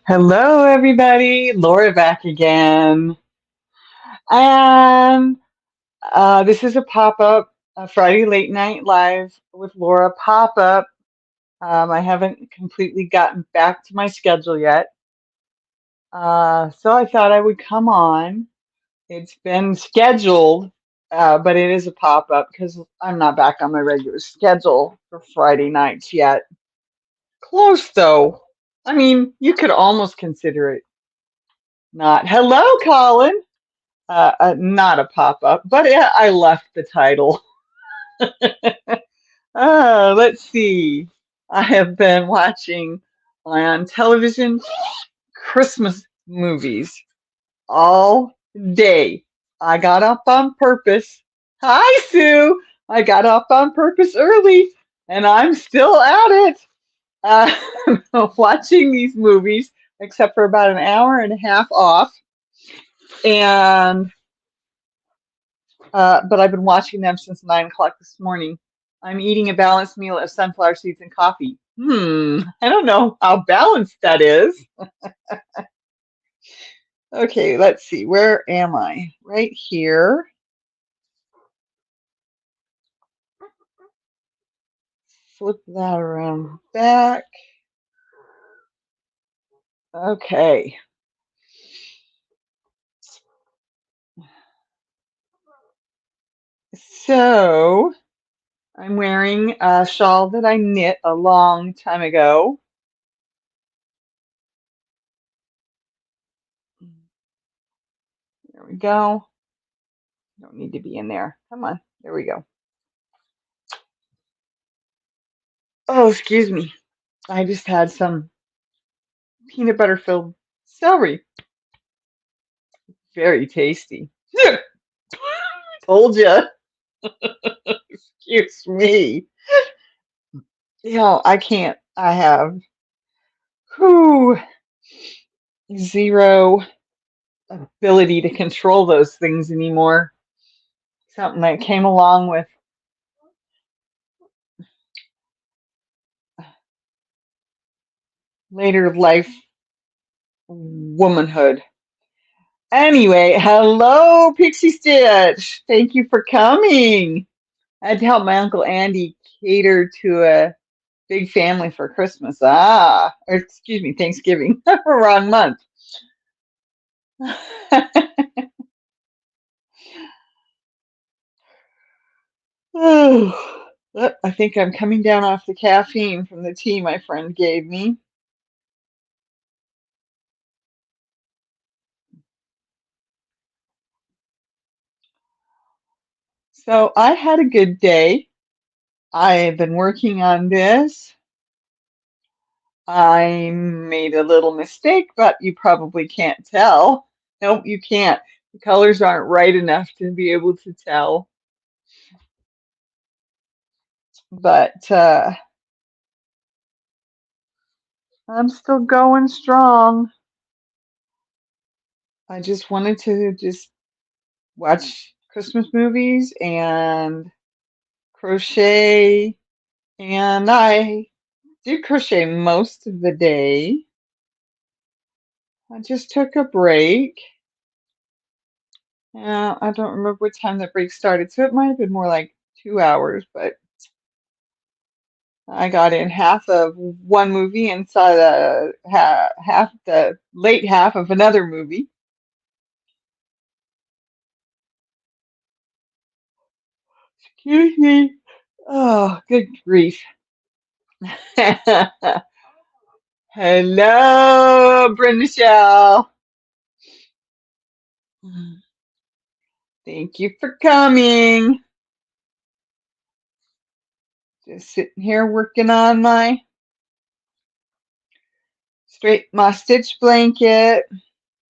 Hello, everybody. Laura back again. And this is a pop up, a Friday late night live with Laura pop up. I haven't completely gotten back to my schedule yet. So I thought I would come on. It's been scheduled, but it is a pop up because I'm not back on my regular schedule for Friday nights yet. Close, though. I mean, you could almost consider it not. Hello, Colin. Not a pop-up, but yeah, I left the title. Let's see. I have been watching on television Christmas movies all day. I got up on purpose. Hi, Sue. I got up on purpose early, and I'm still at it. Watching these movies, except for about an hour and a half off, and but I've been watching them since 9 o'clock this morning. I'm eating a balanced meal of sunflower seeds and coffee. I don't know how balanced that is. Okay, let's see. Where am I? Right here. Flip that around back. Okay. So I'm wearing a shawl that I knit a long time ago. There we go. Don't need to be in there. Come on. There we go. Oh, excuse me. I just had some peanut butter filled celery. Very tasty. Told you. Excuse me. I can't. I have whew, zero ability to control those things anymore. Something that came along with later life womanhood. Anyway, hello, Pixie Stitch. Thank you for coming. I had to help my Uncle Andy cater to a big family for Christmas. Or excuse me, Thanksgiving. Wrong month. Oh, I think I'm coming down off the caffeine from the tea my friend gave me. So I had a good day. I've been working on this. I made a little mistake, but you probably can't tell. Nope, you can't. The colors aren't right enough to be able to tell. But I'm still going strong. I just wanted to just watch Christmas movies and crochet, and I did crochet most of the day. I just took a break. I don't remember what time that break started, so it might have been more like 2 hours, but I got in half of one movie and saw the half the late half of another movie. Excuse me. Oh, good grief. Hello, Brenda Shell. Thank you for coming. Just sitting here working on my stitch blanket.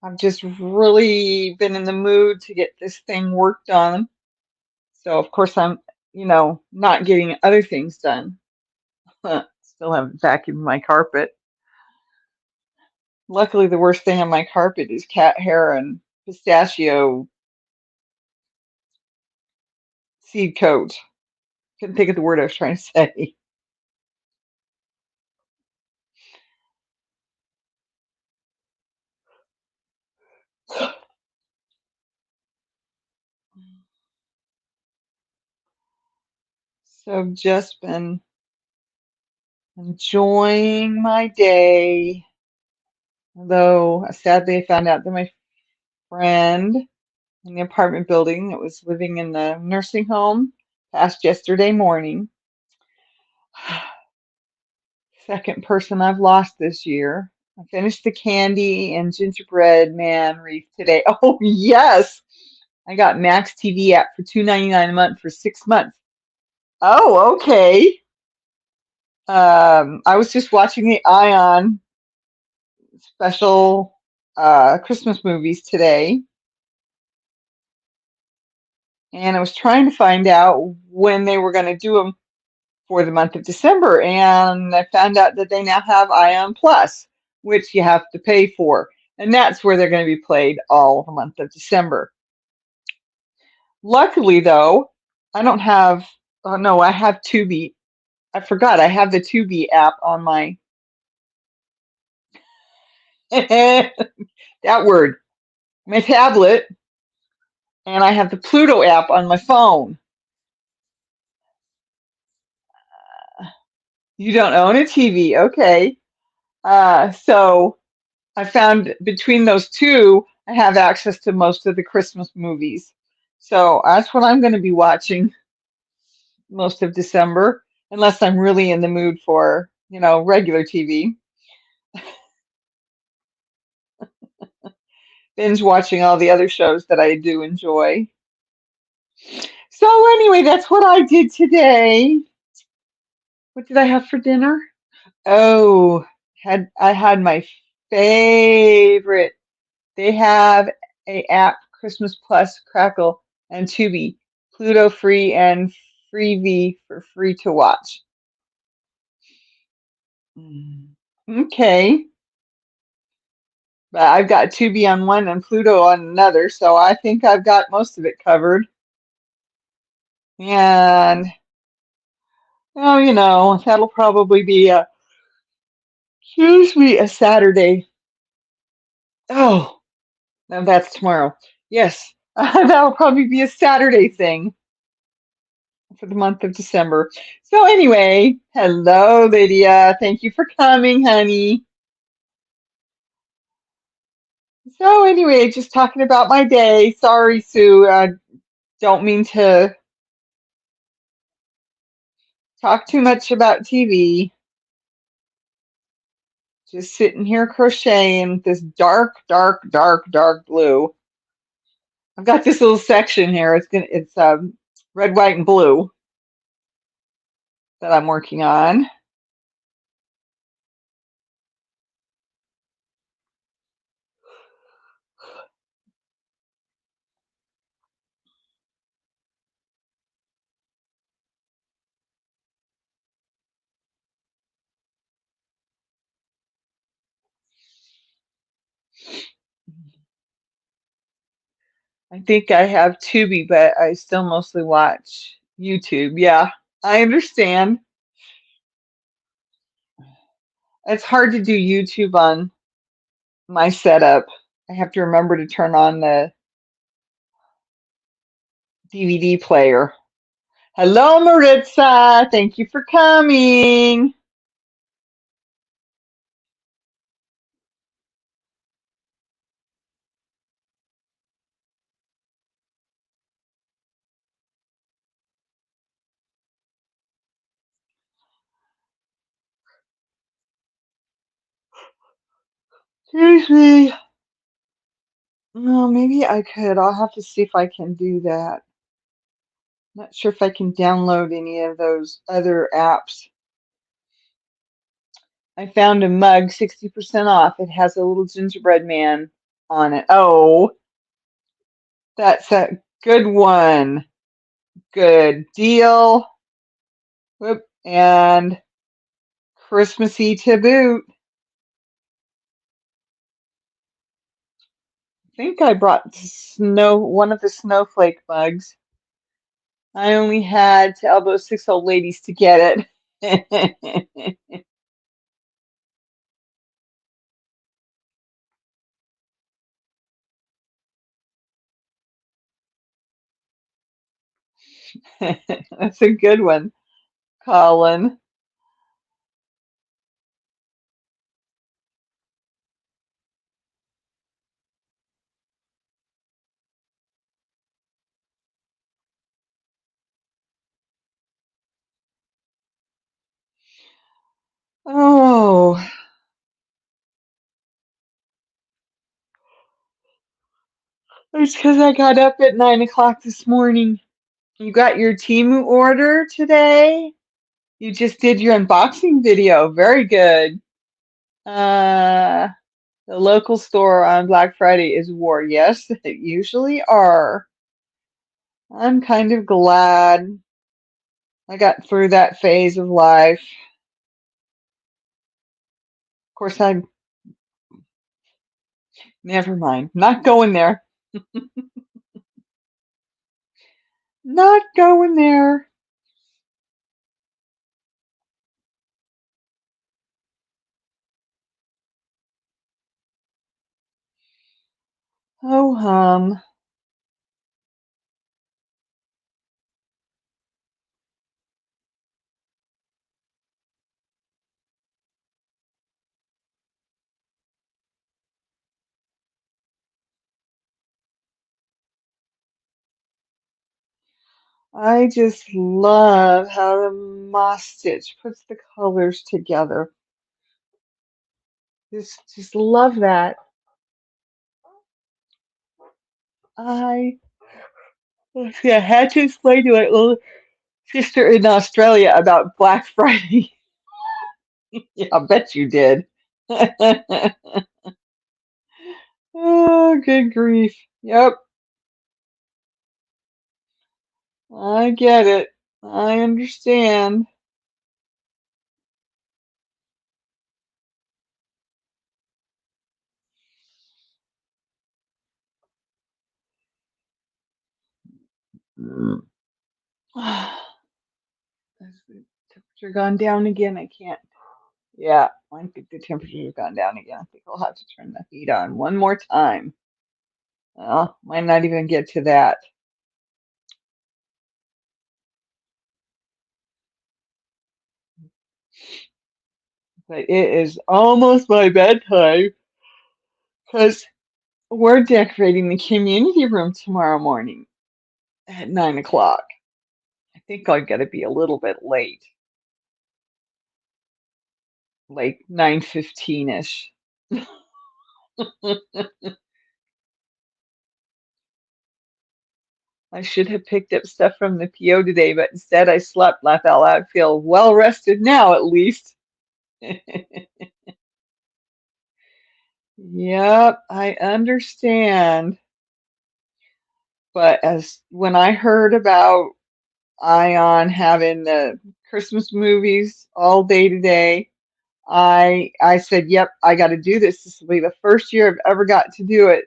I've just really been in the mood to get this thing worked on. So of course I'm not getting other things done. Still haven't vacuumed my carpet. Luckily, the worst thing on my carpet is cat hair and pistachio seed coat. Couldn't think of the word I was trying to say. So I've just been enjoying my day. Although sadly I found out that my friend in the apartment building that was living in the nursing home passed yesterday morning. Second person I've lost this year. I finished the candy and gingerbread man wreath today. Oh yes, I got Max TV app for $2.99 a month for 6 months. Oh, okay. I was just watching the Ion special Christmas movies today, and I was trying to find out when they were going to do them for the month of December, and I found out that they now have Ion Plus, which you have to pay for, and that's where they're going to be played all the month of December. Luckily, though, I don't have. Oh no, I have Tubi. I forgot I have the Tubi app on my that word, my tablet, and I have the Pluto app on my phone. You don't own a TV, okay? So I found between those two, I have access to most of the Christmas movies. So that's what I'm going to be watching most of December, unless I'm really in the mood for, regular TV. Binge watching all the other shows that I do enjoy. So anyway, that's what I did today. What did I have for dinner? Oh, I had my favorite. They have a app, Christmas Plus, Crackle, and Tubi, Pluto free and Freevee for free to watch. Mm. Okay, but I've got Tubi on one and Pluto on another, so I think I've got most of it covered. And oh, that'll probably be a Saturday. Oh, no, that's tomorrow. Yes, that'll probably be a Saturday thing for the month of December. So anyway, hello, Lydia. Thank you for coming, honey. So anyway, just talking about my day. Sorry, Sue. I don't mean to talk too much about TV. Just sitting here crocheting this dark, dark, dark, dark blue. I've got this little section here. It's red, white, and blue that I'm working on. I think I have Tubi, but I still mostly watch YouTube. Yeah, I understand. It's hard to do YouTube on my setup. I have to remember to turn on the DVD player. Hello, Maritza. Thank you for coming. Excuse me. No, maybe I could. I'll have to see if I can do that. Not sure if I can download any of those other apps. I found a mug 60% off. It has a little gingerbread man on it. Oh, that's a good one. Good deal. Whoop. And Christmassy to boot. I think I brought one of the snowflake mugs. I only had to elbow 6 old ladies to get it. That's a good one. Colin. Oh, it's because I got up at 9 o'clock this morning. You got your Temu order today? You just did your unboxing video. Very good. Uh, the local store on Black Friday is war. Yes, they usually are. I'm kind of glad I got through that phase of life. Of course, I never mind. Not going there. Not going there. Oh, I just love how the moss stitch puts the colors together. Just love that. I let's see, I had to explain to my little sister in Australia about Black Friday. Yeah, I bet you did. Oh, good grief. Yep, I get it. I understand. Mm. Has the temperature gone down again? I can't. Yeah, I think the temperature has gone down again. I think I'll have to turn the heat on one more time. Well, might not even get to that. But it is almost my bedtime because we're decorating the community room tomorrow morning at 9 o'clock. I think I gotta be a little bit late, like 9:15-ish. I should have picked up stuff from the PO today, but instead I slept. Laugh out loud. Feel well rested now, at least. Yep, I understand. But as when I heard about Ion having the Christmas movies all day today, I said, "Yep, I got to do this. This will be the first year I've ever got to do it."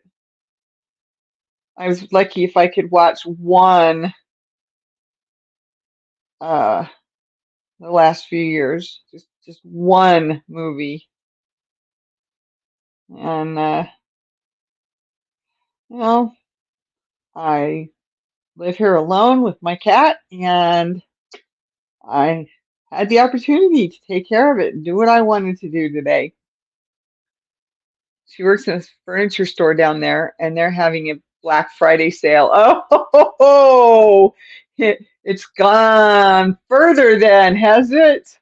I was lucky if I could watch one uh the last few years, just one movie. And you know, I live here alone with my cat, and I had the opportunity to take care of it and do what I wanted to do today. She works in a furniture store down there, and they're having a Black Friday sale. Oh, ho, ho. It's gone further then, has it?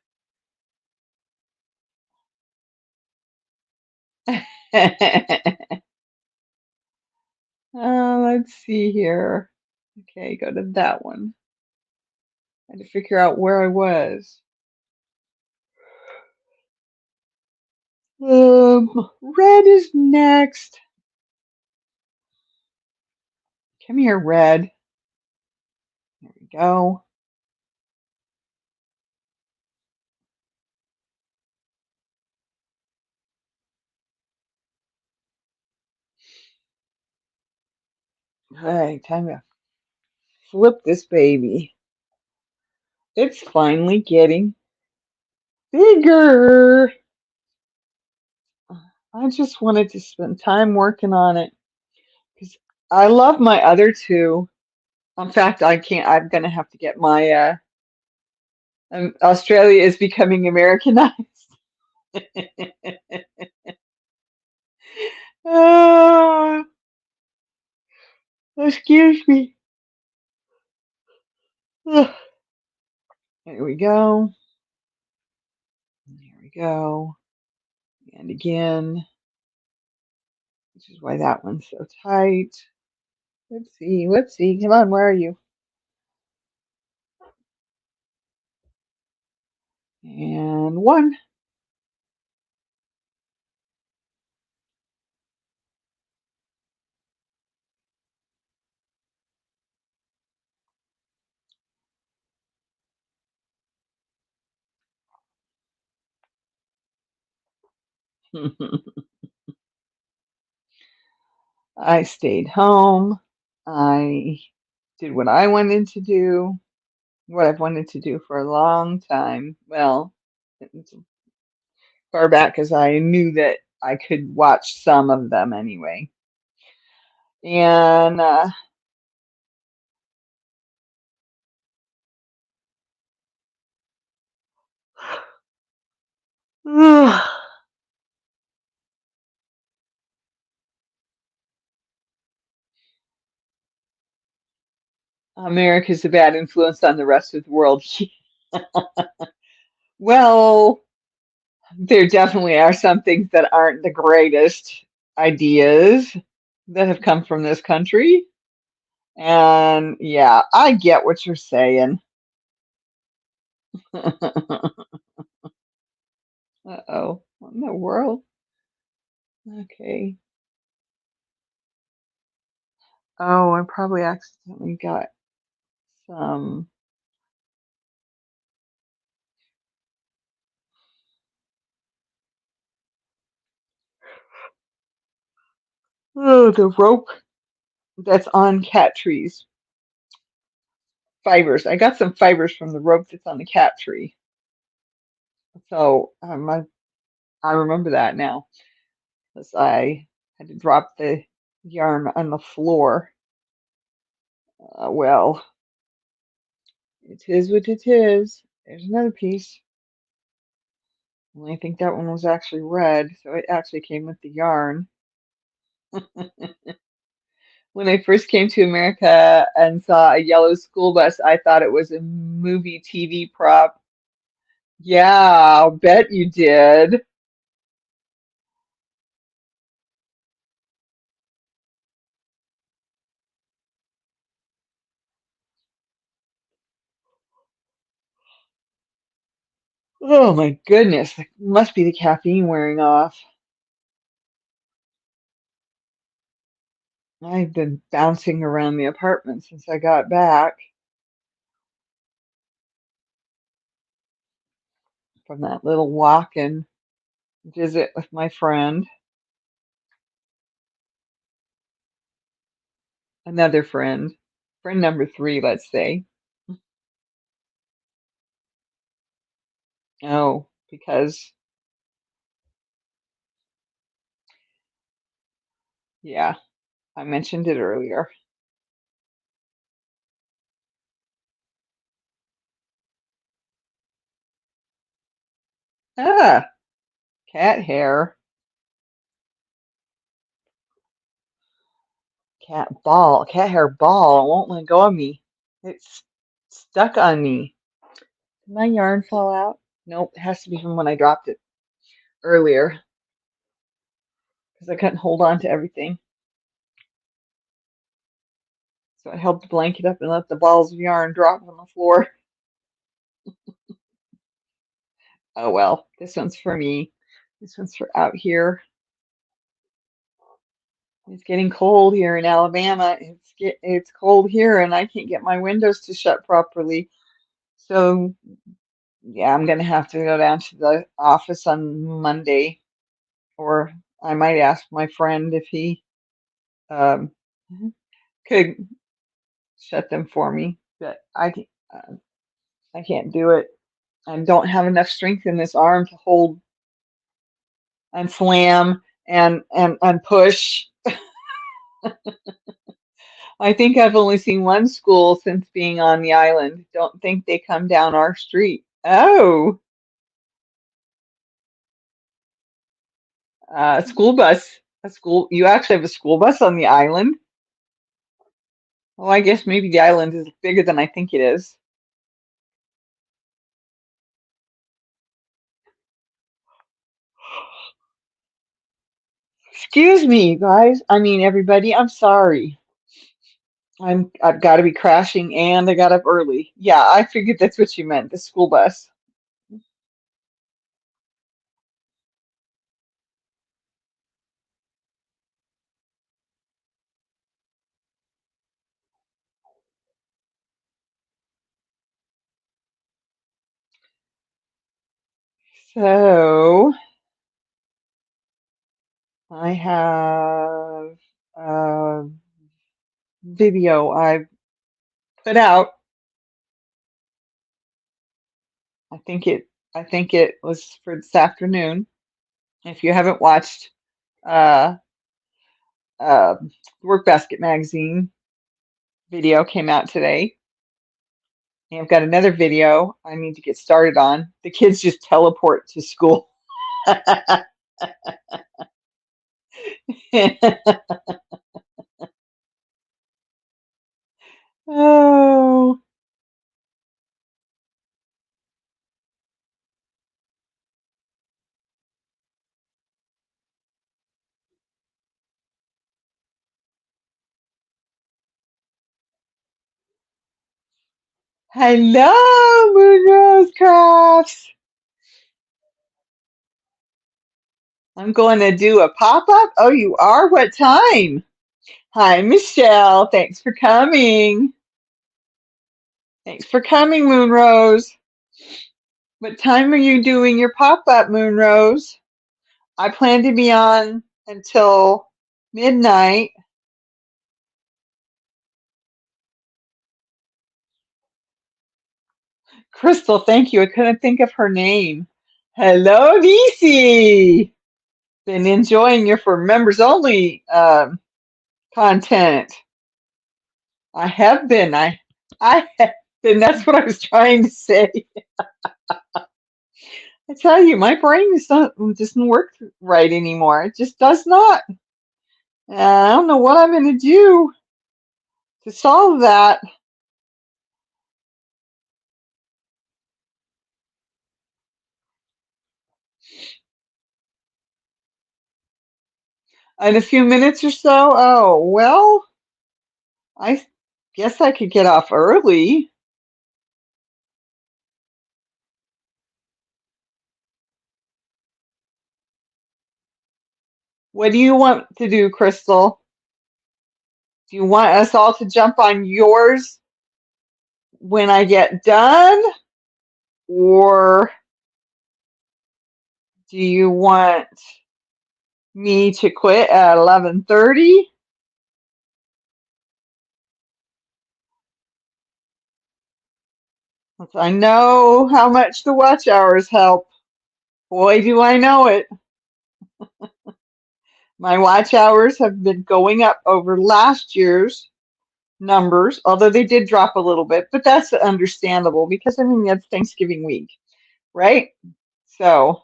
Let's see here. Okay, go to that one. I had to figure out where I was. Red is next. Come here, Red. There we go. All right, time to flip this baby. It's finally getting bigger. I just wanted to spend time working on it because I love my other two. In fact, I can't. I'm gonna have to get my Australia is becoming Americanized. Ah, excuse me. Ugh. There we go. There we go. And again, which is why that one's so tight. Let's see. Let's see. Come on, where are you? And one. I stayed home. I did what I wanted to do, what I've wanted to do for a long time. Well, it's far back as I knew that I could watch some of them anyway. And America's a bad influence on the rest of the world. Well, there definitely are some things that aren't the greatest ideas that have come from this country. And yeah, I get what you're saying. Uh-oh, what in the world? Okay. Oh, I probably accidentally got some. Oh, the rope that's on cat trees. Fibers. I got some fibers from the rope that's on the cat tree. So I remember that now. Because I had to drop the yarn on the floor. Well, it is what it is. There's another piece. Well, I think that one was actually red, so it actually came with the yarn. When I first came to America and saw a yellow school bus, I thought it was a movie TV prop. Yeah, I'll bet you did. Oh my goodness, it must be the caffeine wearing off. I've been bouncing around the apartment since I got back from that little walk and visit with my friend, another friend, friend number three, let's say. Oh, because, yeah, I mentioned it earlier. Ah, cat hair, cat hair ball. It won't let go of me. It's stuck on me. Did my yarn fall out? Nope, it has to be from when I dropped it earlier because I couldn't hold on to everything. So I held the blanket up and let the balls of yarn drop on the floor. Oh well, this one's for me. This one's for out here. It's getting cold here in Alabama. It's cold here, and I can't get my windows to shut properly. So yeah, I'm gonna have to go down to the office on Monday, or I might ask my friend if he um, could shut them for me. But I can't do it. I don't have enough strength in this arm to hold and slam and push. I think I've only seen one school since being on the island. Don't think they come down our street. Oh, school bus. A school. You actually have a school bus on the island? Oh, I guess maybe the island is bigger than I think it is. Excuse me, you guys. I mean, everybody. I'm sorry. I've got to be crashing, and I got up early. Yeah, I figured that's what you meant. The school bus. So I have a video I put out. I think it. I think it was for this afternoon. If you haven't watched uh, uh, Work Basket magazine video came out today. And I've got another video I need to get started on. The kids just teleport to school. Oh, hello, Moonrose Crafts. I'm going to do a pop-up. Oh, you are? What time? Hi, Michelle. Thanks for coming. Thanks for coming, Moonrose. What time are you doing your pop-up, Moonrose? I plan to be on until midnight. Crystal, thank you. I couldn't think of her name. Hello, DC. Been enjoying your for members only content. I have been. I have been. That's what I was trying to say. I tell you, my brain is not doesn't work right anymore. It just does not. I don't know what I'm going to do to solve that. In a few minutes or so. Oh, well, I guess I could get off early. What do you want to do, Crystal? Do you want us all to jump on yours when I get done? Or do you want me to quit at 11:30? I know how much the watch hours help. Boy, do I know it. My watch hours have been going up over last year's numbers, although they did drop a little bit, but that's understandable because I mean that's Thanksgiving week, right? So,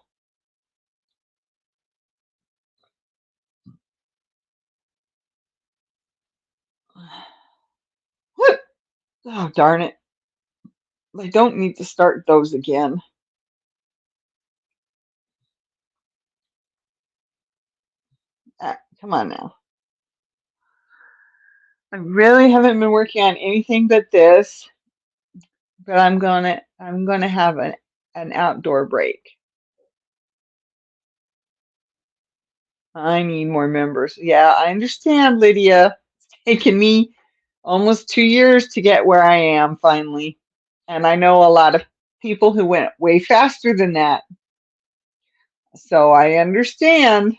what? Oh, darn it. I don't need to start those again. Come on now. I really haven't been working on anything but this, but I'm gonna have an outdoor break. I need more members. Yeah, I understand, Lydia. It's taken me almost 2 years to get where I am finally. And I know a lot of people who went way faster than that. So I understand.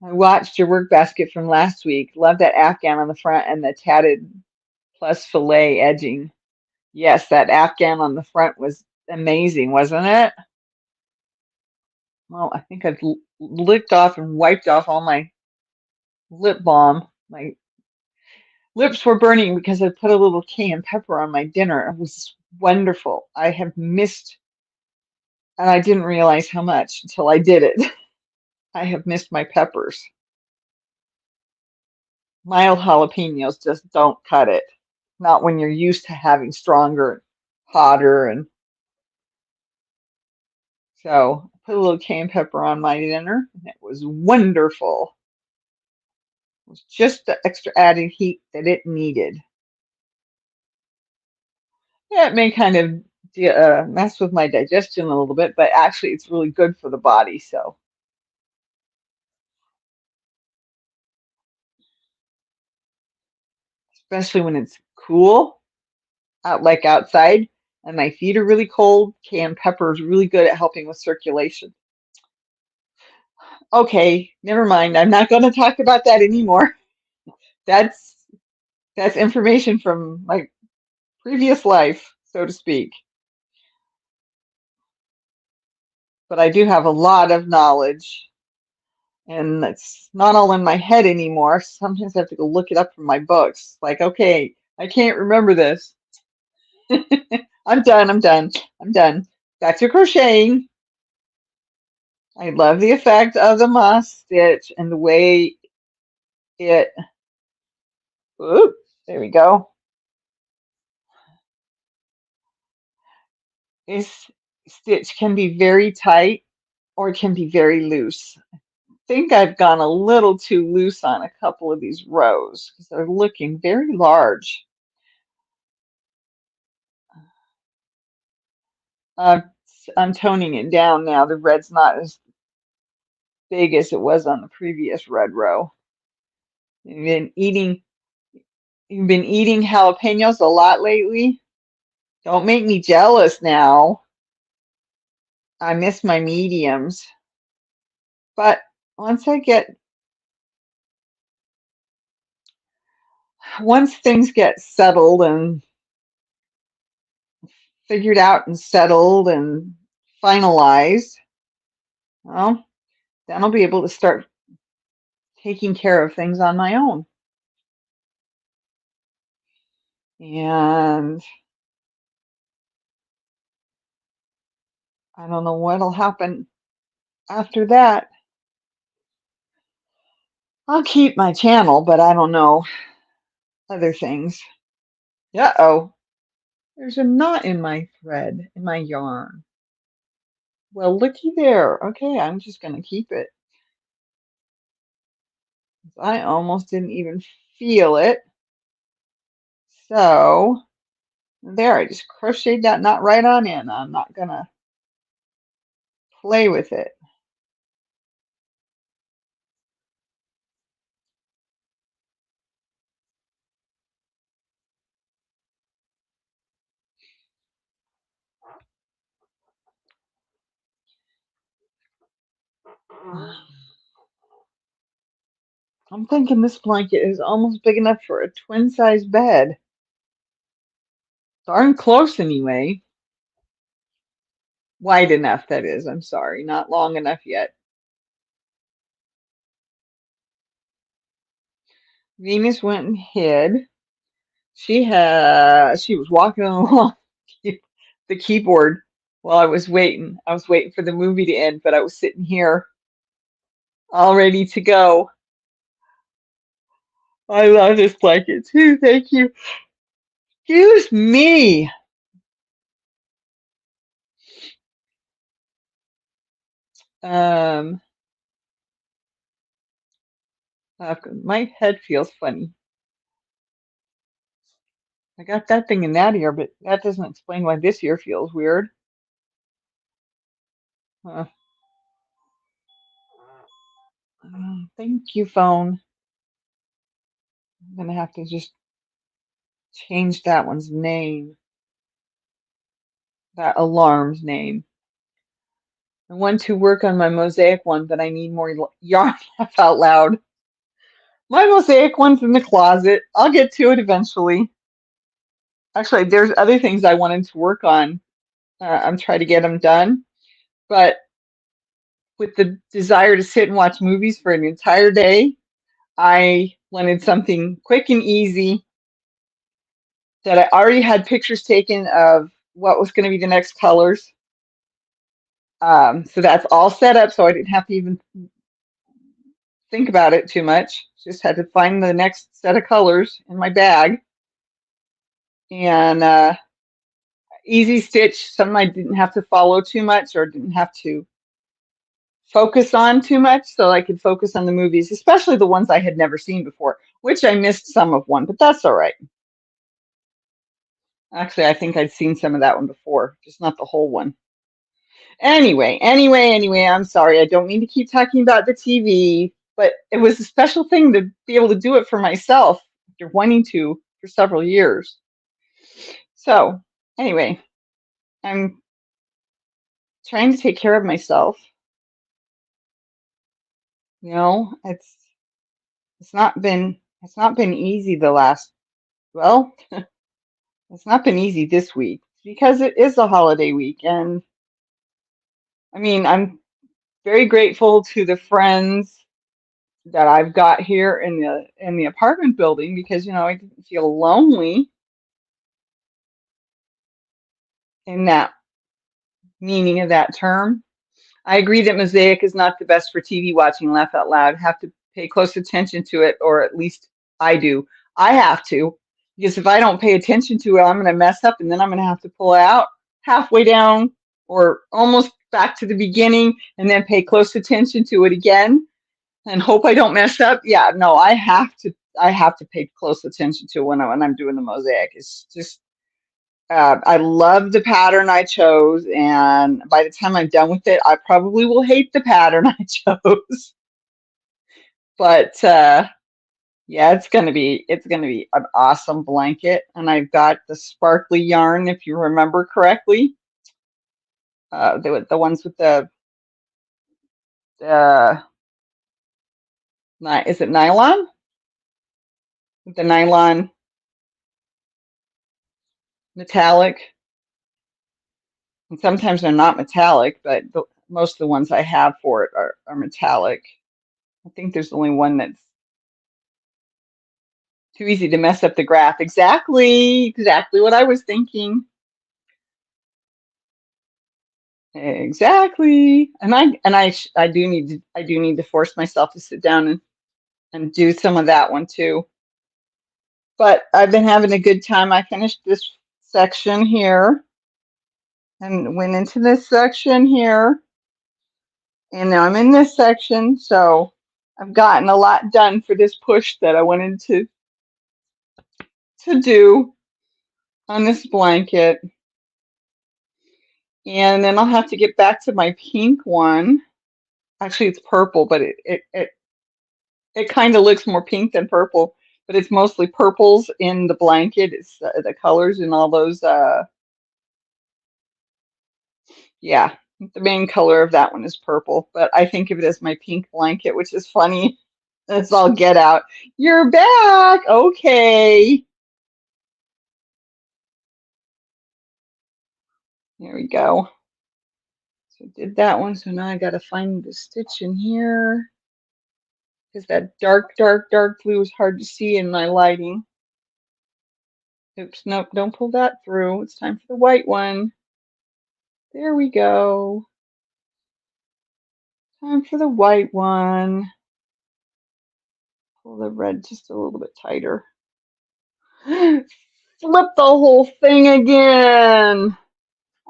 I watched your work basket from last week. Love that Afghan on the front and the tatted plus filet edging. Yes, that Afghan on the front was amazing, wasn't it? Well, I think I've licked off and wiped off all my lip balm. My lips were burning because I put a little cayenne pepper on my dinner. It was wonderful. I have missed, and I didn't realize how much until I did it. I have missed my peppers. Mild jalapenos just don't cut it. Not when you're used to having stronger, hotter, and so I put a little cayenne pepper on my dinner, and it was wonderful. It was just the extra added heat that it needed. Yeah, it may kind of mess with my digestion a little bit, but actually it's really good for the body. So, especially when it's cool out, like outside, and my feet are really cold, cayenne pepper is really good at helping with circulation. Okay, never mind. I'm not going to talk about that anymore. That's that's information from my previous life, so to speak. But I do have a lot of knowledge, and it's not all in my head anymore. Sometimes I have to go look it up from my books. Like, okay, I can't remember this. I'm done. I'm done. I'm done. Back to crocheting. I love the effect of the moss stitch and the way it. Oop, there we go. This stitch can be very tight or it can be very loose. I think I've gone a little too loose on a couple of these rows because they're looking very large. Uh, I'm toning it down now. The red's not as big as it was on the previous red row. You've been eating, you've been eating jalapenos a lot lately. Don't make me jealous now. I miss my mediums. But once I get, once things get settled and figured out and settled and finalized, well, then I'll be able to start taking care of things on my own. And I don't know what'll happen after that. I'll keep my channel, but I don't know other things. Uh-oh, there's a knot in my thread, in my yarn. Well, looky there. Okay, I'm just going to keep it. I almost didn't even feel it. So there, I just crocheted that knot right on in. I'm not going to play with it. I'm thinking this blanket is almost big enough for a twin size bed. Darn close anyway. Wide enough, that is. I'm sorry, not long enough yet. Venus went and hid. She was walking along the keyboard while I was waiting. I was waiting for the movie to end, but I was sitting here all ready to go. I love this blanket too. Thank you. Excuse me. Um, my head feels funny. I got that thing in that ear, but that doesn't explain why this ear feels weird. Uh, thank you, phone. I'm gonna have to just change that one's name, that alarm's name. I want to work on my mosaic one, but I need more yarn. Laugh out loud. My mosaic one's in the closet. I'll get to it eventually. Actually, there's other things I wanted to work on. I'm trying to get them done, but with the desire to sit and watch movies for an entire day, I wanted something quick and easy that I already had pictures taken of what was going to be the next colors. So that's all set up, so I didn't have to even think about it too much. Just had to find the next set of colors in my bag. And easy stitch, something I didn't have to follow too much or didn't have to focus on too much, so I could focus on the movies, especially the ones I had never seen before, which I missed some of one, but that's all right. Actually, I think I'd seen some of that one before, just not the whole one. Anyway, I'm sorry. I don't mean to keep talking about the TV, but it was a special thing to be able to do it for myself after wanting to for several years. So, anyway, I'm trying to take care of myself. You know, it's not been easy the last, well, it's not been easy this week because it is a holiday week. And I mean, I'm very grateful to the friends that I've got here in the apartment building because I didn't feel lonely in that meaning of that term. I agree that Mosaic is not the best for TV watching, laugh out loud. Have to pay close attention to it, or at least I do. I have to, because if I don't pay attention to it, I'm going to mess up and then I'm going to have to pull out halfway down or almost back to the beginning and then pay close attention to it again and hope I don't mess up. Yeah, no, I have to pay close attention to it when I'm doing the mosaic. It's just I love the pattern I chose, and by the time I'm done with it, I probably will hate the pattern I chose. But yeah, it's gonna be an awesome blanket, and I've got the sparkly yarn, if you remember correctly, the ones with uh, is it nylon? With the nylon metallic, and sometimes they're not metallic, but most of the ones I have for it are metallic. I think there's only one that's too easy to mess up the graph. Exactly what I was thinking. Exactly. I do need to force myself to sit down and do some of that one too. But I've been having a good time. I finished this section here and went into this section here, and now I'm in this section. So I've gotten a lot done for this push that I wanted to do on this blanket. And then I'll have to get back to my pink one. Actually, it's purple, but it kind of looks more pink than purple, but it's mostly purples in the blanket. It's the colors and all those. Yeah, the main color of that one is purple, but I think of it as my pink blanket, which is funny. Let's all get out. You're back. Okay. There we go. So did that one. So now I got to find the stitch in here because that dark blue is hard to see in my lighting. Oops, nope, don't pull that through. It's time for the white one. There we go. Time for the white one. Pull the red just a little bit tighter. Flip the whole thing again.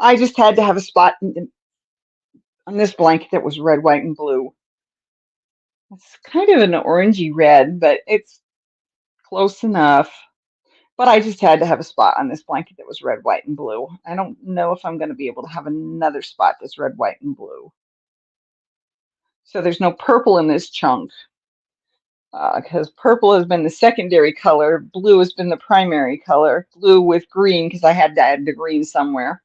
I just had to have a spot on this blanket that was red, white, and blue. It's kind of an orangey red, but it's close enough. But I just had to have a spot on this blanket that was red, white, and blue. I don't know if I'm going to be able to have another spot that's red, white, and blue. So there's no purple in this chunk because purple has been the secondary color. Blue has been the primary color. Blue with green because I had to add the green somewhere.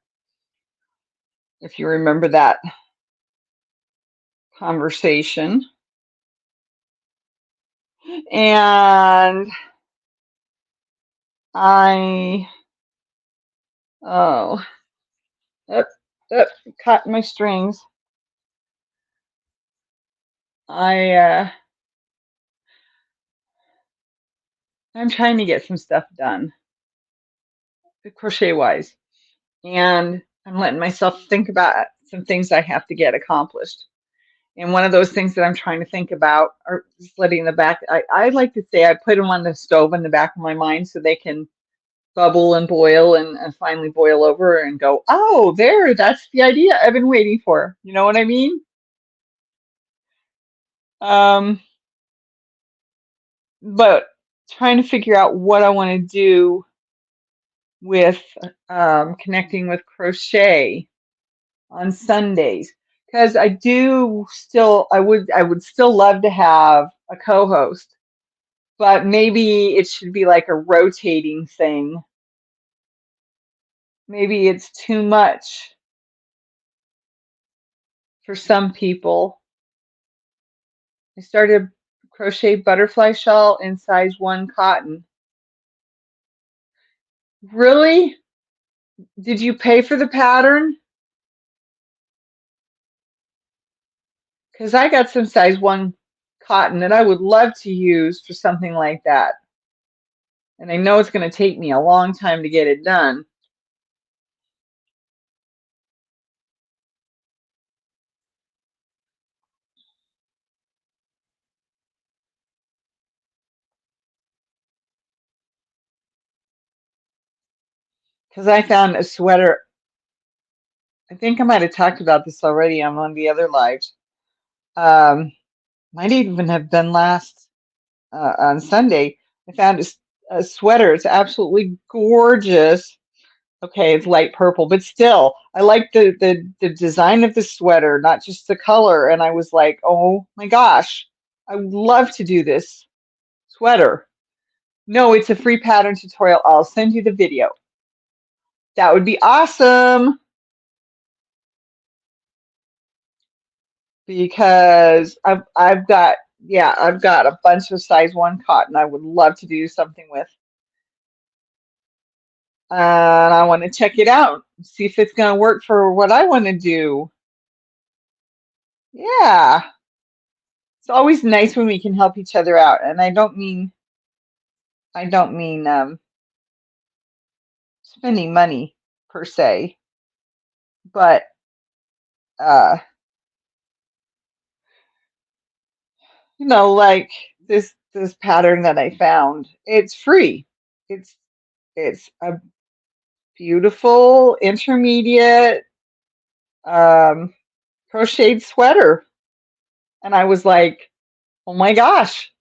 If you remember that conversation. And I, oh, up, caught my strings. I I'm trying to get some stuff done, crochet wise, and I'm letting myself think about some things I have to get accomplished. And one of those things that I'm trying to think about are just letting the back. I like to say I put them on the stove in the back of my mind so they can bubble and boil and finally boil over and go, oh, there, that's the idea I've been waiting for. You know what I mean? Um, but trying to figure out what I want to do with connecting with crochet on Sundays because I do still I would still love to have a co-host, but maybe it should be like a rotating thing. Maybe it's too much for some people. I started a crochet butterfly shawl in size 1 cotton. Really? Did you pay for the pattern? Because I got some size 1 cotton that I would love to use for something like that. And I know it's going to take me a long time to get it done. Because I found a sweater. I think I might have talked about this already on one of the other lives. Um, might even have been last on Sunday. I found a sweater. It's absolutely gorgeous. Okay, it's light purple, but still, I like the design of the sweater, not just the color. And I was like, oh my gosh, I would love to do this sweater. No, it's a free pattern tutorial. I'll send you the video. That would be awesome because I've got yeah, I've got a bunch of size 1 cotton I would love to do something with. And I want to check it out, see if it's going to work for what I want to do. Yeah. It's always nice when we can help each other out, and I don't mean spending money per se, but uh, like this pattern that I found, it's free. It's it's a beautiful intermediate um, crocheted sweater, and I was like, oh my gosh,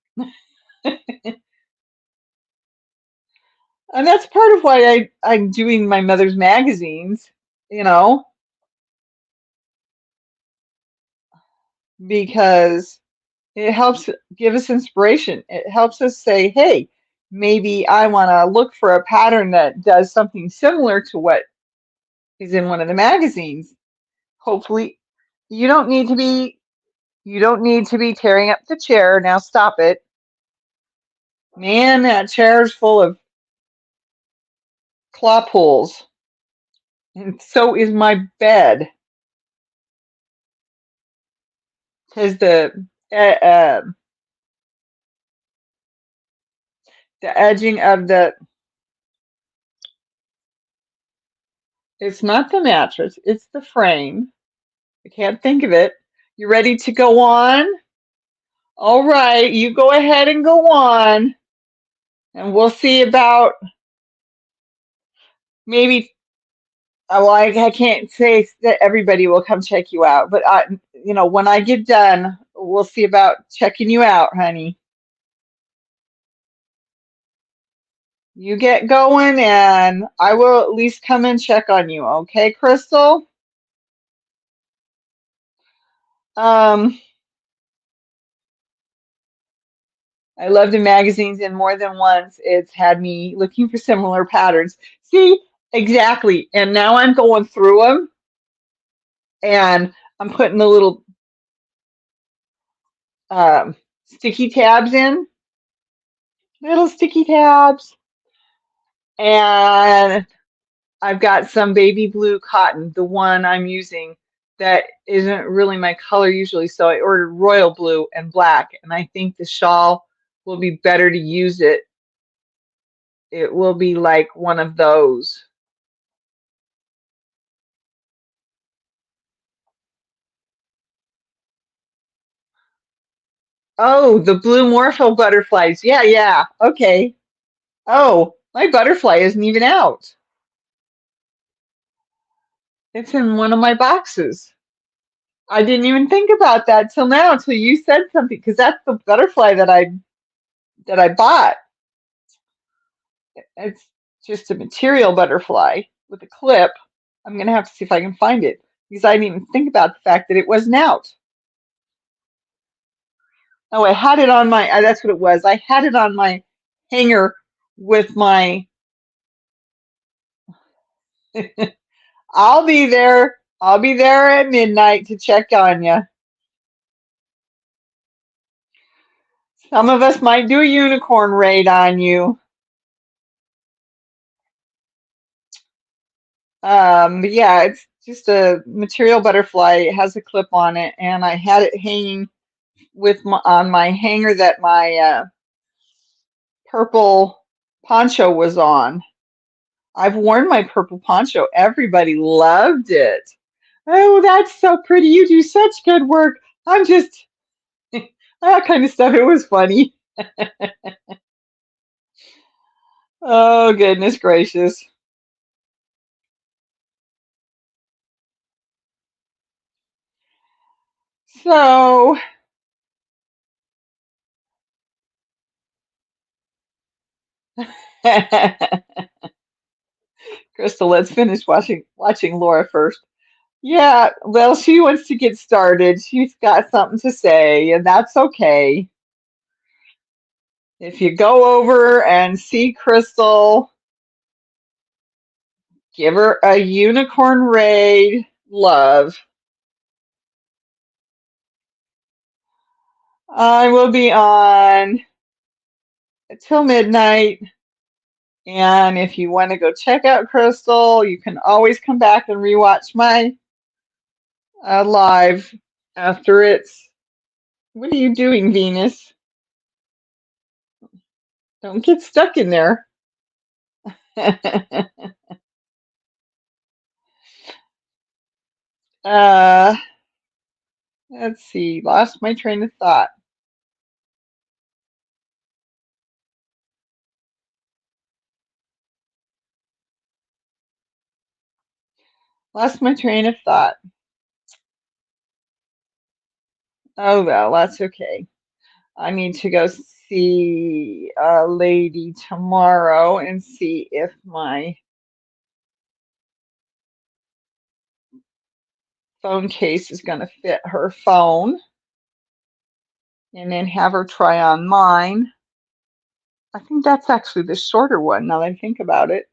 and that's part of why I'm doing my mother's magazines, you know, because it helps give us inspiration. It helps us say, hey, maybe I want to look for a pattern that does something similar to what is in one of the magazines. Hopefully, you don't need to be you don't need to be tearing up the chair. Now stop it. Man, that chair is full of claw pulls. And so is my bed. Because the edging of it's not the mattress, it's the frame. I can't think of it. You ready to go on? All right, you go ahead and go on, and we'll see about maybe. Well, I can't say that everybody will come check you out, but when I get done, we'll see about checking you out, honey. You get going, and I will at least come and check on you, okay, Crystal? Um, I love the magazines, and more than once it's had me looking for similar patterns. See, exactly. And now I'm going through them and I'm putting the little sticky tabs in, little sticky tabs. And I've got some baby blue cotton, the one I'm using that isn't really my color usually, so I ordered royal blue and black, and I think the shawl will be better to use it. It will be like one of those. Oh, the blue morpho butterflies. Yeah, yeah. Okay. Oh, my butterfly isn't even out. It's in one of my boxes. I didn't even think about that till now, until you said something, because that's the butterfly that I bought. It's just a material butterfly with a clip. I'm gonna have to see if I can find it because I didn't even think about the fact that it wasn't out. Oh, I had it on my, that's what it was. I had it on my hanger with my, I'll be there. I'll be there at midnight to check on you. Some of us might do a unicorn raid on you. But yeah, it's just a material butterfly. It has a clip on it, and I had it hanging with on my hanger that my purple poncho was on. I've worn my purple poncho. Everybody loved it. Oh, that's so pretty. You do such good work. I'm just that kind of stuff. It was funny. Oh, goodness gracious. So, Crystal, let's finish watching Laura first. Yeah, well, she wants to get started. She's got something to say, and that's okay. If you go over and see Crystal, give her a unicorn raid love. I will be on until midnight. And if you want to go check out Crystal, you can always come back and rewatch my live after it's. What are you doing, Venus? Don't get stuck in there. uh, let's see. Lost my train of thought. Lost my train of thought. Oh well, that's okay. I need to go see a lady tomorrow and see if my phone case is going to fit her phone, and then have her try on mine. I think that's actually the shorter one now that I think about it.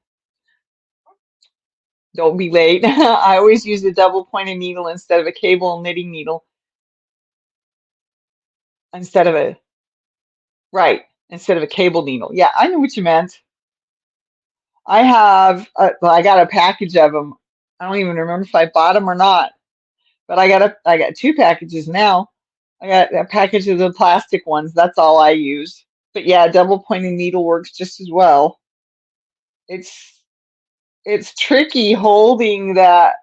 Don't be late. I always use a double pointed needle instead of a cable knitting needle. Instead of a, right, instead of a cable needle. Yeah, I know what you meant. I have, well, I got a package of them. I don't even remember if I bought them or not, but I got two packages now. I got a package of the plastic ones. That's all I use. But yeah, double pointed needle works just as well. It's it's tricky holding it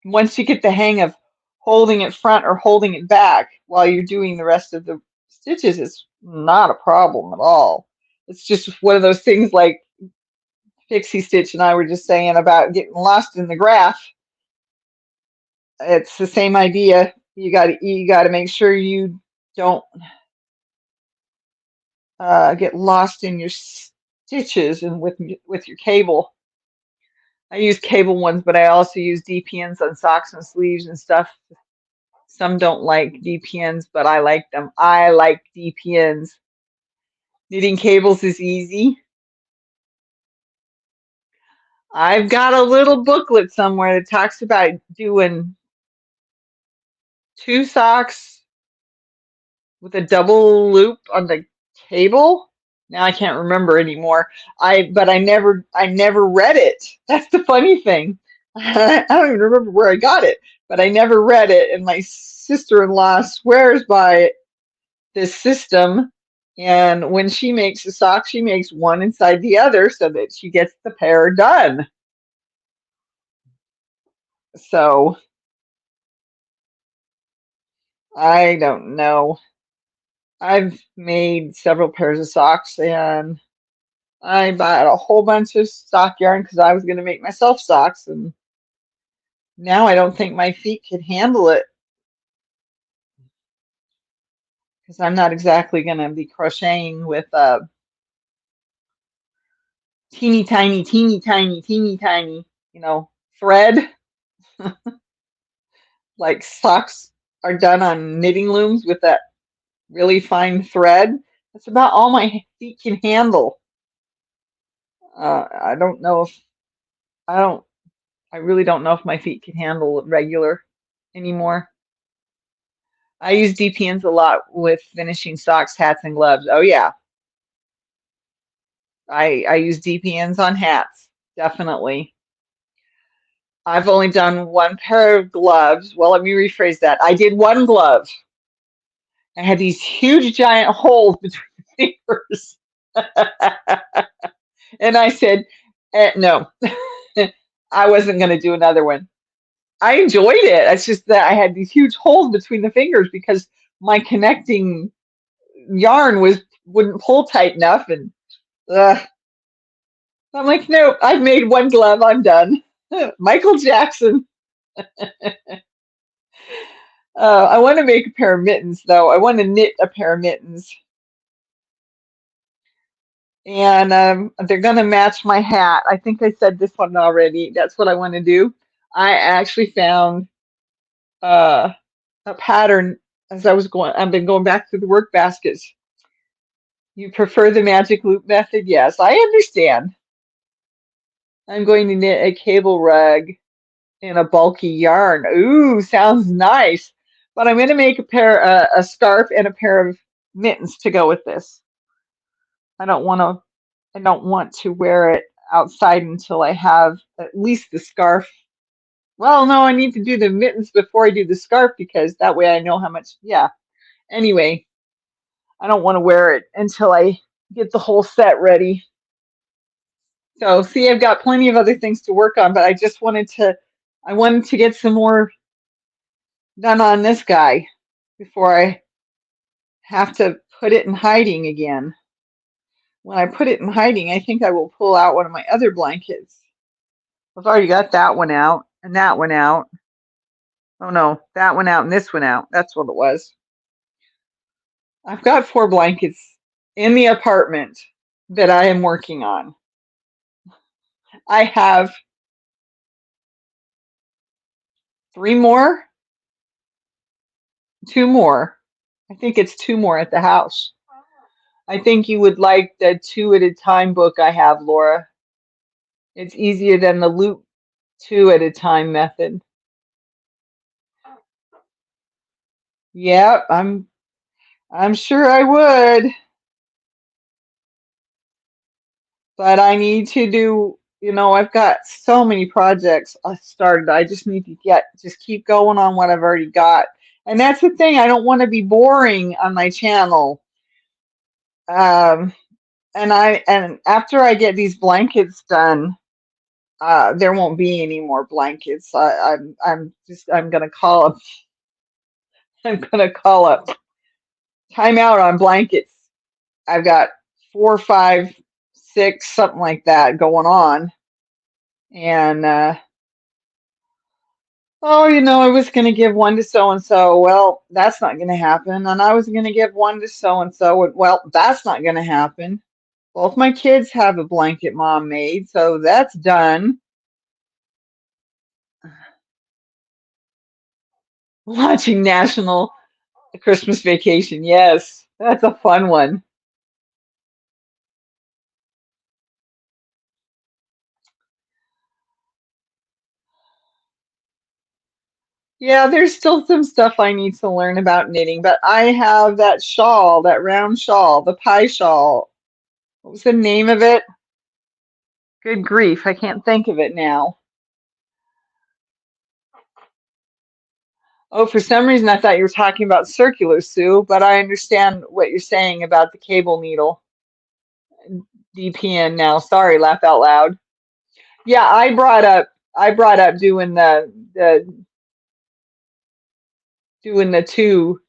once you get the hang of holding it front or holding it back while you're doing the rest of the stitches. It's not a problem at all. It's just one of those things like Pixie Stitch and I were just saying about getting lost in the graph. It's the same idea. You got to make sure you don't get lost in your stitches and with your cable. I use cable ones, but I also use DPNs on socks and sleeves and stuff. Some don't like DPNs, but I like them. I like DPNs. Knitting cables is easy. I've got a little booklet somewhere that talks about doing two socks with a double loop on the cable. Now I can't remember anymore. But I never read it. That's the funny thing. I don't even remember where I got it, but I never read it, and my sister-in-law swears by this system. And when she makes a sock, she makes one inside the other so that she gets the pair done. So I don't know. I've made several pairs of socks, and I bought a whole bunch of sock yarn because I was going to make myself socks, and now I don't think my feet could handle it because I'm not exactly going to be crocheting with a teeny tiny, teeny tiny, teeny tiny, you know, thread like socks are done on knitting looms with that really fine thread. That's about all my feet can handle. I don't know if I don't. I really don't know if my feet can handle regular anymore. I use DPNs a lot with finishing socks, hats, and gloves. Oh yeah, I use DPNs on hats, definitely. I've only done one pair of gloves. Well, let me rephrase that. I did one glove. I had these huge giant holes between the fingers. And I said, no, I wasn't going to do another one. I enjoyed it. It's just that I had these huge holes between the fingers because my connecting yarn wouldn't pull tight enough, and uh, I'm like, nope, I've made one glove, I'm done. Michael Jackson. I want to make a pair of mittens though. I want to knit a pair of mittens, and they're gonna match my hat. I think I said this one already. That's what I want to do. I actually found uh, a pattern as I was going. I've been going back through the work baskets. You prefer the magic loop method? Yes, I understand. I'm going to knit a cable rug in a bulky yarn. Ooh, sounds nice. But I'm going to make a scarf and a pair of mittens to go with this. I don't want to. I don't want to wear it outside until I have at least the scarf. Well, no, I need to do the mittens before I do the scarf because that way I know how much. Yeah. Anyway, I don't want to wear it until I get the whole set ready. So, see, I've got plenty of other things to work on, but I wanted to get some more done on this guy before I have to put it in hiding again. When I put it in hiding, I think I will pull out one of my other blankets. I've already got that one out and that one out. Oh no, that one out and this one out. That's what it was. I've got 4 blankets in the apartment that I am working on. I have 3 more, 2 more. I think it's 2 more at the house. I think you would like the two at a time book I have, Laura. It's easier than the loop two at a time method. Yep, I'm sure I would, but I need to do, I've got so many projects started. I just need to just keep going on what I've already got. And that's the thing, I don't want to be boring on my channel. Um, and after I get these blankets done, there won't be any more blankets. I'm gonna call up I'm gonna call up timeout on blankets. I've got 4, 5, 6, something like that going on. And oh, I was gonna give one to so and so. Well, that's not gonna happen. And I was gonna give one to so and so. Well, that's not gonna happen. Both my kids have a blanket mom made, so that's done. Watching National Christmas Vacation. Yes, that's a fun one. Yeah, there's still some stuff I need to learn about knitting, but I have that shawl, that round shawl, the pie shawl. What was the name of it? Good grief, I can't think of it now. Oh, for some reason I thought you were talking about circular, Sue, but I understand what you're saying about the cable needle. DPN now. Sorry, laugh out loud. Yeah, I brought up doing the two.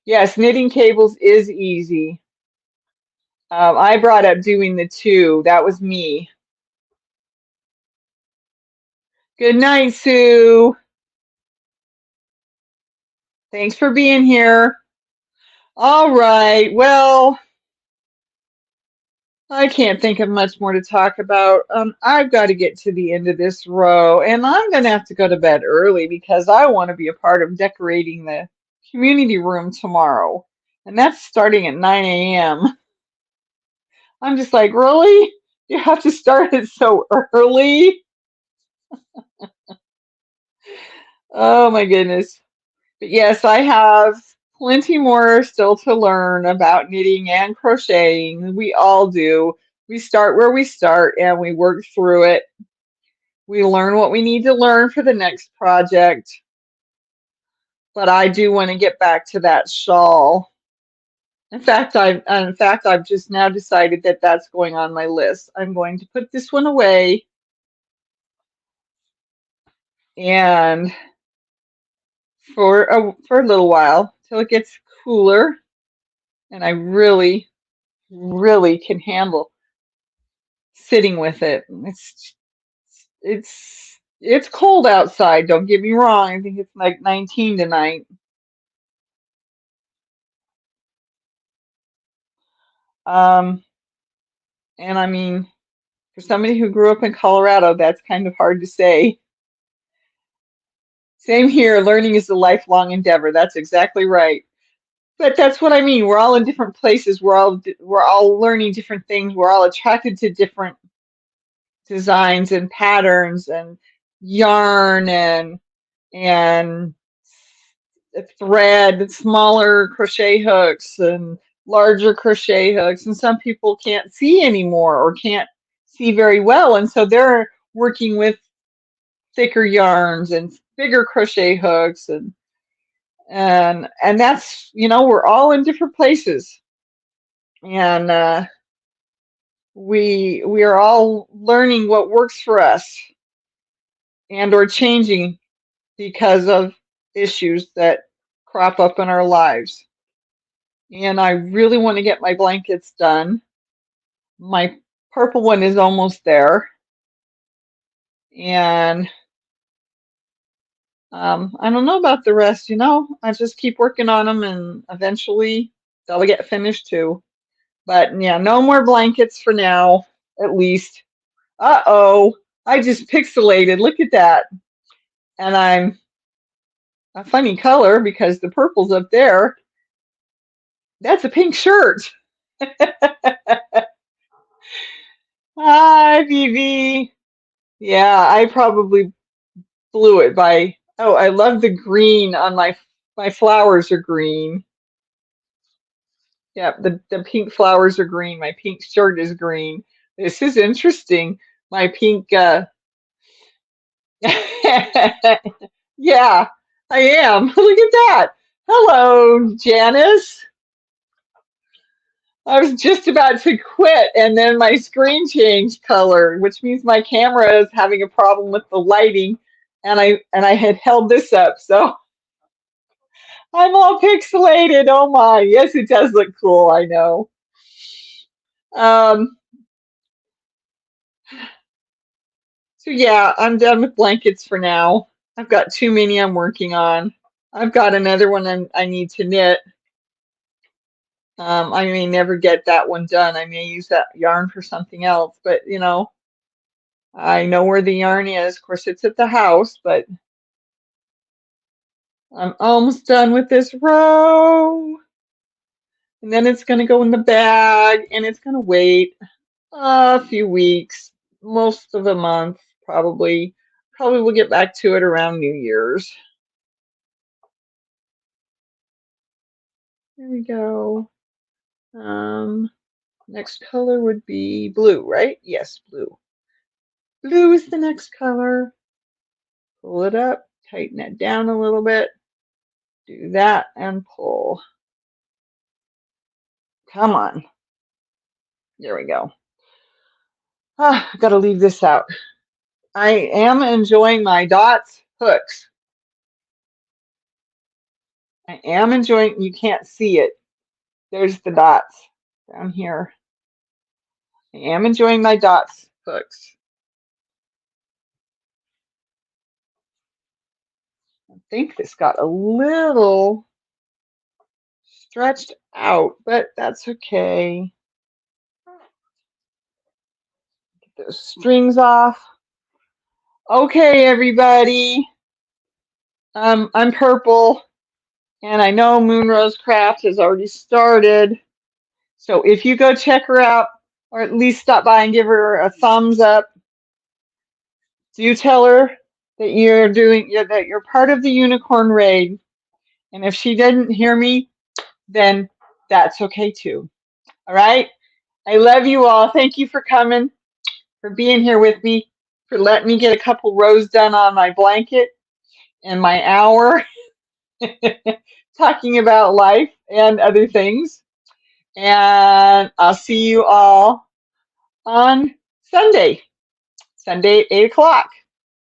Yes, knitting cables is easy. I brought up doing the two. That was me. Good night, Sue. Thanks for being here. All right. Well, I can't think of much more to talk about. I've got to get to the end of this row, and I'm going to have to go to bed early because I want to be a part of decorating the community room tomorrow. And that's starting at 9 a.m. I'm just like, really? You have to start it so early? Oh my goodness. But yes, I have plenty more still to learn about knitting and crocheting. We all do. We start where we start and we work through it. We learn what we need to learn for the next project. But I do want to get back to that shawl. In fact, I've just now decided that that's going on my list. I'm going to put this one away and for a little while till it gets cooler and I really, really can handle sitting with it. It's cold outside, don't get me wrong. I think it's like 19 tonight. Um, and I mean, for somebody who grew up in Colorado, that's kind of hard to say. Same here, learning is a lifelong endeavor. That's exactly right. But that's what I mean. We're all in different places. We're all learning different things. We're all attracted to different designs and patterns and yarn and thread, smaller crochet hooks and larger crochet hooks. And some people can't see anymore or can't see very well, and so they're working with thicker yarns and bigger crochet hooks and that's we're all in different places and we are all learning what works for us and or changing because of issues that crop up in our lives. And I really want to get my blankets done. My purple one is almost there. And I don't know about the rest, I just keep working on them and eventually they'll get finished too. But yeah, no more blankets for now, at least. Uh-oh, I just pixelated. Look at that. And I'm a funny color because the purple's up there. That's a pink shirt. Hi, Vivi. Yeah, I probably blew it by. Oh, I love the green on my flowers are green. Yeah, the pink flowers are green. My pink shirt is green. This is interesting. My pink Yeah, I am. Look at that. Hello, Janice. I was just about to quit and then my screen changed color, which means my camera is having a problem with the lighting and I had held this up, so I'm all pixelated. Oh my. Yes, it does look cool, I know. Um, so yeah, I'm done with blankets for now. I've got too many I'm working on. I've got another one I need to knit. I may never get that one done. I may use that yarn for something else, but I know where the yarn is. Of course, it's at the house, but I'm almost done with this row. And then it's going to go in the bag and it's going to wait a few weeks, most of a month, probably. Probably we'll get back to it around New Year's. There we go. Um, Next color would be blue, right? Yes, blue. Blue is the next color. Pull it up, tighten it down a little bit. Do that and pull. Come on. There we go. Ah, I've got to leave this out. I am enjoying my dots hooks. I am enjoying, you can't see it. There's the dots down here. I am enjoying my dots hooks. I think this got a little stretched out, but that's okay. Get those strings off. Okay, everybody. I'm Purple, and I know Moonrose Craft has already started. So if you go check her out, or at least stop by and give her a thumbs up, do tell her that you're part of the Unicorn Raid. And if she didn't hear me, then that's okay too. All right. I love you all. Thank you for coming, for being here with me, for letting me get a couple rows done on my blanket in my hour talking about life and other things. And I'll see you all on Sunday, 8 o'clock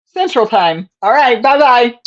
Central Time. All right. Bye bye.